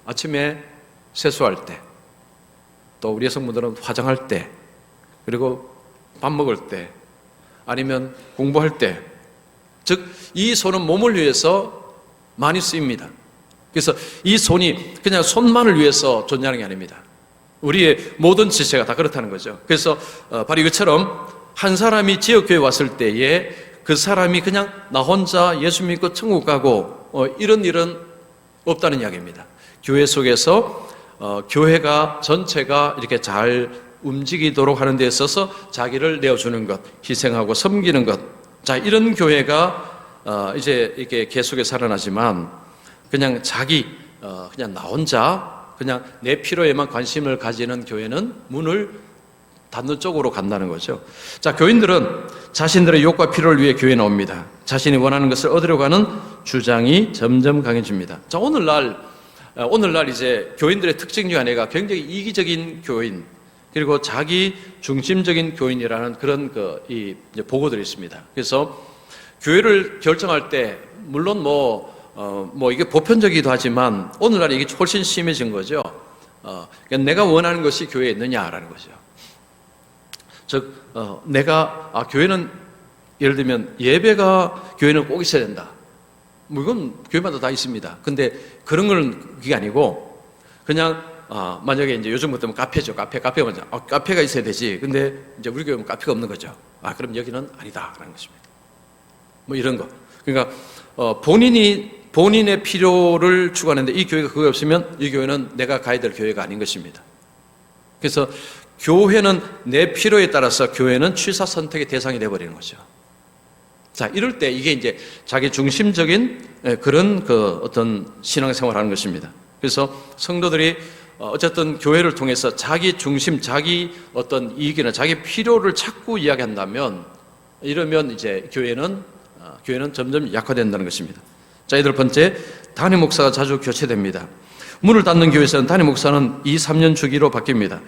아침에 세수할 때, 또 우리 여성분들은 화장할 때, 그리고 밥 먹을 때, 아니면 공부할 때, 즉 이 손은 몸을 위해서 많이 쓰입니다. 그래서 이 손이 그냥 손만을 위해서 존재하는 게 아닙니다. 우리의 모든 지체가 다 그렇다는 거죠. 그래서 바로 이것처럼 한 사람이 지역교회 왔을 때에 그 사람이 그냥 나 혼자 예수 믿고 천국 가고 이런 일은 없다는 이야기입니다. 교회 속에서 교회가 전체가 이렇게 잘 움직이도록 하는 데 있어서 자기를 내어주는 것, 희생하고 섬기는 것, 자, 이런 교회가 이제 이렇게 계속해 살아나지만 그냥 그냥 나 혼자 그냥 내 필요에만 관심을 가지는 교회는 문을 닫는 쪽으로 간다는 거죠. 자, 교인들은 자신들의 욕과 필요를 위해 교회에 나옵니다. 자신이 원하는 것을 얻으려고 하는 주장이 점점 강해집니다. 자, 오늘날 이제 교인들의 특징 중 하나가 굉장히 이기적인 교인, 그리고 자기 중심적인 교인이라는 그런 이 보고들이 있습니다. 그래서 교회를 결정할 때 물론 이게 보편적이기도 하지만 오늘날 이게 훨씬 심해진 거죠. 그러니까 내가 원하는 것이 교회에 있느냐라는 거죠. 즉, 교회는 예를 들면 예배가 교회는 꼭 있어야 된다. 이건 교회마다 다 있습니다. 근데 그런 건 그게 아니고 그냥 만약에 이제 요즘 같으면 카페죠. 카페가 먼저 카페가 있어야 되지. 근데 이제 우리 교회는 카페가 없는 거죠. 그럼 여기는 아니다라는 것입니다. 이런 거. 그러니까 본인의 필요를 추구하는데 이 교회가 그게 없으면 이 교회는 내가 가야 될 교회가 아닌 것입니다. 그래서 교회는 내 필요에 따라서 교회는 취사 선택의 대상이 되어버리는 거죠. 자, 이럴 때 이게 이제 자기 중심적인 그런 어떤 신앙생활을 하는 것입니다. 그래서 성도들이 어쨌든 교회를 통해서 자기 중심, 자기 어떤 이익이나 자기 필요를 자꾸 이야기한다면 이러면 이제 교회는 점점 약화된다는 것입니다. 자, 여덟 번째, 담임 목사가 자주 교체됩니다. 문을 닫는 교회에서는 담임 목사는 2, 3년 주기로 바뀝니다.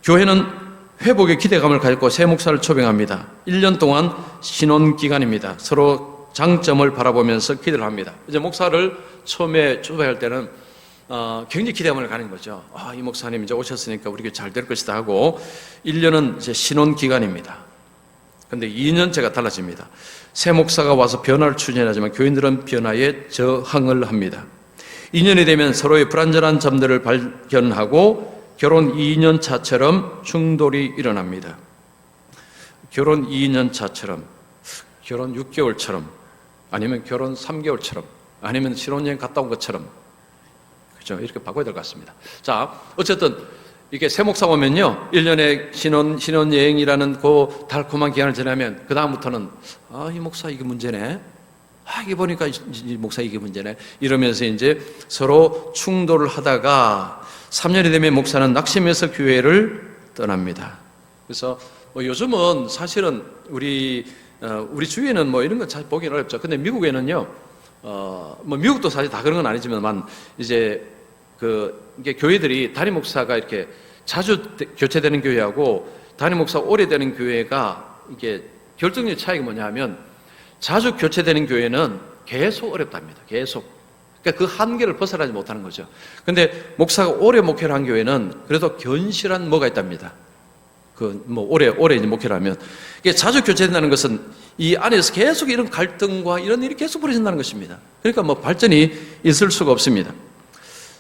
교회는 회복의 기대감을 가지고 새 목사를 초빙합니다. 1년 동안 신혼 기간입니다. 서로 장점을 바라보면서 기대를 합니다. 이제 목사를 처음에 초빙할 때는 굉장히 기대감을 가는 거죠. 이 목사님 이제 오셨으니까 우리 교회 잘 될 것이다 하고 1년은 이제 신혼 기간입니다. 근데 2년째가 달라집니다. 새 목사가 와서 변화를 추진하지만 교인들은 변화에 저항을 합니다. 2년이 되면 서로의 불완전한 점들을 발견하고 결혼 2년 차처럼 충돌이 일어납니다. 결혼 2년 차처럼, 결혼 6개월처럼, 아니면 결혼 3개월처럼, 아니면 신혼여행 갔다 온 것처럼, 그죠? 이렇게 바꿔야 될 것 같습니다. 자, 어쨌든 이게 새 목사 오면요, 1년의 신혼여행이라는 그 달콤한 기간을 지나면 그 다음부터는 이 목사 이게 문제네. 이게 보니까 이 목사 이게 문제네. 이러면서 이제 서로 충돌을 하다가 3년이 되면 목사는 낙심해서 교회를 떠납니다. 그래서 요즘은 사실은 우리 주위에는 이런 건 잘 보기는 어렵죠. 근데 미국에는요, 미국도 사실 다 그런 건 아니지만 이제 이게 교회들이 담임 목사가 이렇게 자주 교체되는 교회하고 담임 목사가 오래되는 교회가 이게 결정적 차이가 뭐냐 하면 자주 교체되는 교회는 계속 어렵답니다. 계속. 그러니까 그 한계를 벗어나지 못하는 거죠. 근데 목사가 오래 목회를 한 교회는 그래도 견실한 뭐가 있답니다. 오래 이제 목회를 하면. 이게 자주 교체된다는 것은 이 안에서 계속 이런 갈등과 이런 일이 계속 벌어진다는 것입니다. 그러니까 발전이 있을 수가 없습니다.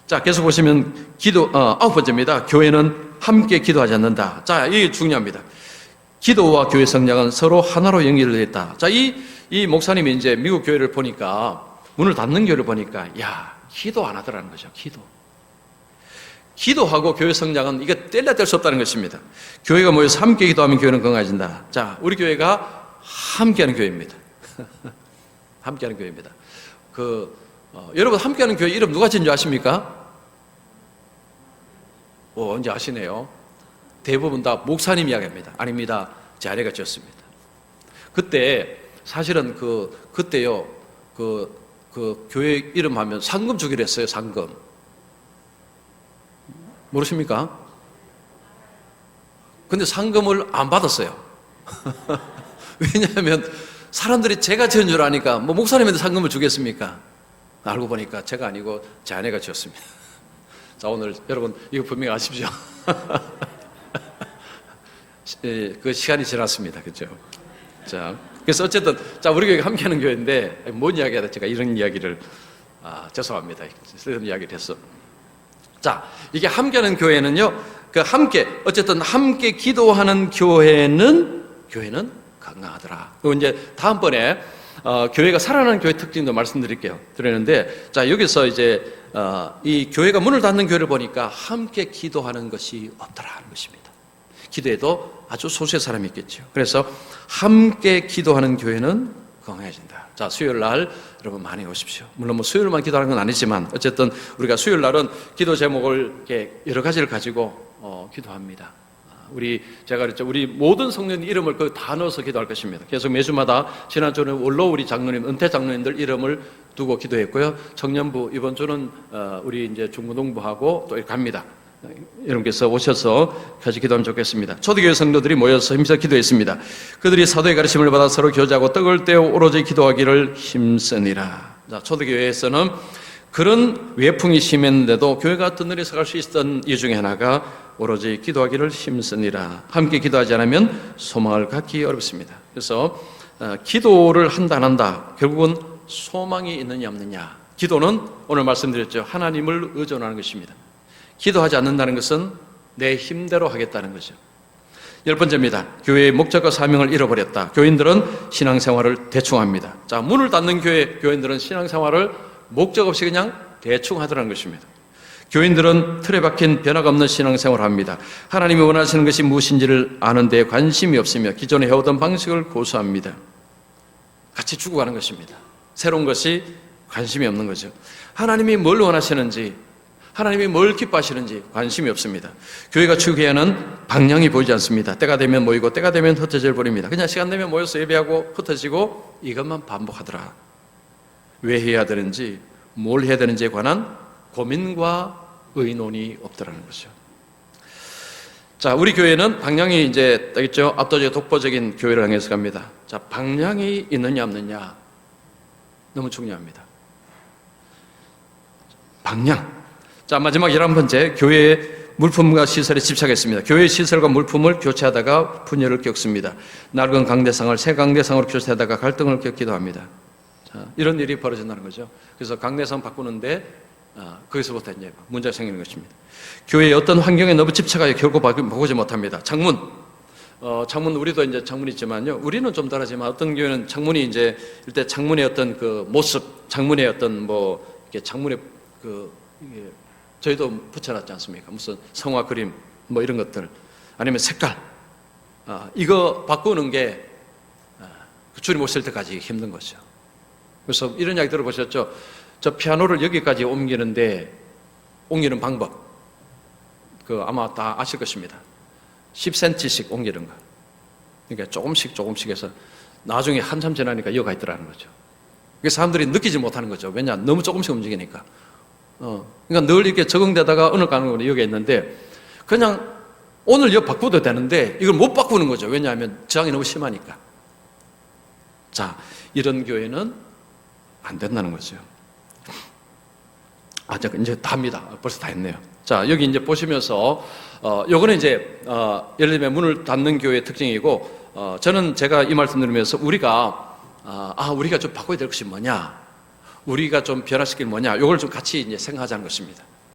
자, 계속 보시면 아홉 번째입니다. 교회는 함께 기도하지 않는다. 자, 이게 중요합니다. 기도와 교회 성장은 서로 하나로 연결되어 있다. 자, 이 목사님이 이제 미국 교회를 보니까 문을 닫는 교회를 보니까 기도 안 하더라는 거죠. 기도하고 교회 성장은 이게 뗄래야 뗄 수 없다는 것입니다. 교회가 모여서 함께 기도하면 교회는 건강해진다. 자, 우리 교회가 함께하는 교회입니다. 함께하는 교회입니다. 여러분 함께하는 교회 이름 누가 지은 줄 아십니까? 이제 아시네요. 대부분 다 목사님 이야기합니다. 아닙니다. 제 아내가 지었습니다. 그때 사실은 그때요 교회 이름 하면 상금 주기로 했어요. 상금. 모르십니까? 근데 상금을 안 받았어요. 왜냐하면 사람들이 제가 지은 줄 아니까 뭐 목사님한테 상금을 주겠습니까? 알고 보니까 제가 아니고 제 아내가 지었습니다. 자, 오늘 여러분 이거 분명히 아십시오. 그 시간이 지났습니다. 그렇죠? 자, 그래서 어쨌든 자, 우리 교회가 함께하는 교회인데 뭔 이야기하다 제가 이런 이야기를 죄송합니다. 이런 이야기를 했어. 자, 이게 함께하는 교회는요, 그 함께 어쨌든 함께 기도하는 교회는 건강하더라. 그리고 이제 다음번에 교회가 살아나는 교회 특징도 말씀드릴게요. 드렸는데, 자, 여기서 이제 이 교회가 문을 닫는 교회를 보니까 함께 기도하는 것이 없더라는 것입니다. 기도에도 아주 소수의 사람이 있겠죠. 그래서 함께 기도하는 교회는 건강해진다. 자, 수요일 날 여러분 많이 오십시오. 물론 뭐 수요일만 기도하는 건 아니지만 어쨌든 우리가 수요일 날은 기도 제목을 이렇게 여러 가지를 가지고 기도합니다. 제가 그랬죠. 우리 모든 성도님 이름을 다 넣어서 기도할 것입니다. 계속 매주마다 지난주는 원로 우리 장로님, 은퇴 장로님들 이름을 두고 기도했고요. 청년부 이번 주는 우리 이제 중고등부하고 또 이렇게 갑니다. 여러분께서 오셔서 같이 기도하면 좋겠습니다. 초대교회 성도들이 모여서 힘써 기도했습니다. 그들이 사도의 가르침을 받아 서로 교제하고 떡을 떼어 오로지 기도하기를 힘쓰니라. 자, 초대교회에서는 그런 외풍이 심했는데도 교회가 든든히 서갈 수 있었던 이유 중에 하나가 오로지 기도하기를 힘쓰니라. 함께 기도하지 않으면 소망을 갖기 어렵습니다. 그래서 기도를 한다 안 한다, 결국은 소망이 있느냐 없느냐. 기도는 오늘 말씀드렸죠. 하나님을 의존하는 것입니다. 기도하지 않는다는 것은 내 힘대로 하겠다는 거죠. 10번째입니다. 교회의 목적과 사명을 잃어버렸다. 교인들은 신앙생활을 대충 합니다. 자, 문을 닫는 교인들은 신앙생활을 목적 없이 그냥 대충 하더라는 것입니다. 교인들은 틀에 박힌 변화가 없는 신앙생활을 합니다. 하나님이 원하시는 것이 무엇인지를 아는 데 관심이 없으며 기존에 해오던 방식을 고수합니다. 같이 죽어가는 것입니다. 새로운 것이 관심이 없는 거죠. 하나님이 뭘 원하시는지, 하나님이 뭘 기뻐하시는지 관심이 없습니다. 교회가 추구해야 하는 방향이 보이지 않습니다. 때가 되면 모이고 때가 되면 흩어져 버립니다. 그냥 시간 되면 모여서 예배하고 흩어지고 이것만 반복하더라. 왜 해야 되는지, 뭘 해야 되는지에 관한 고민과 의논이 없더라는 거죠. 자, 우리 교회는 방향이 이제 있죠. 압도적 독보적인 교회를 향해서 갑니다. 자, 방향이 있느냐 없느냐 너무 중요합니다. 방향. 자, 마지막 11번째, 교회의 물품과 시설에 집착했습니다. 교회의 시설과 물품을 교체하다가 분열을 겪습니다. 낡은 강대상을 새 강대상으로 교체하다가 갈등을 겪기도 합니다. 자, 이런 일이 벌어진다는 거죠. 그래서 강대상 바꾸는데 거기서부터 이제 문제가 생기는 것입니다. 교회의 어떤 환경에 너무 집착하여 결코 보지 못합니다. 창문, 우리도 이제 창문이 있지만요. 우리는 좀 다르지만 어떤 교회는 창문이 이제 일단 창문의 어떤 그 모습, 창문의 어떤 뭐 이렇게 창문의 이게 저희도 붙여놨지 않습니까? 무슨 성화 그림 뭐 이런 것들, 아니면 색깔, 이거 바꾸는 게 주님 오실 때까지 힘든 거죠. 그래서 이런 이야기 들어보셨죠? 저 피아노를 여기까지 옮기는 방법, 아마 다 아실 것입니다. 10cm씩 옮기는 거. 그러니까 조금씩 해서 나중에 한참 지나니까 여기가 있더라는 거죠. 그래서 사람들이 느끼지 못하는 거죠. 왜냐? 너무 조금씩 움직이니까. 그러니까 늘 이렇게 적응되다가 어느 가는 건 여기에 있는데, 그냥 오늘 여기 바꾸도 되는데 이걸 못 바꾸는 거죠. 왜냐하면 저항이 너무 심하니까. 자, 이런 교회는 안 된다는 거죠. 이제 다 합니다. 벌써 다 했네요. 자, 여기 이제 보시면서, 요거는 이제, 예를 들면 문을 닫는 교회의 특징이고, 제가 이 말씀 드리면서 우리가 좀 바꿔야 될 것이 뭐냐, 우리가 좀 변화시킬 뭐냐, 요걸 좀 같이 이제 생각하자는 것입니다.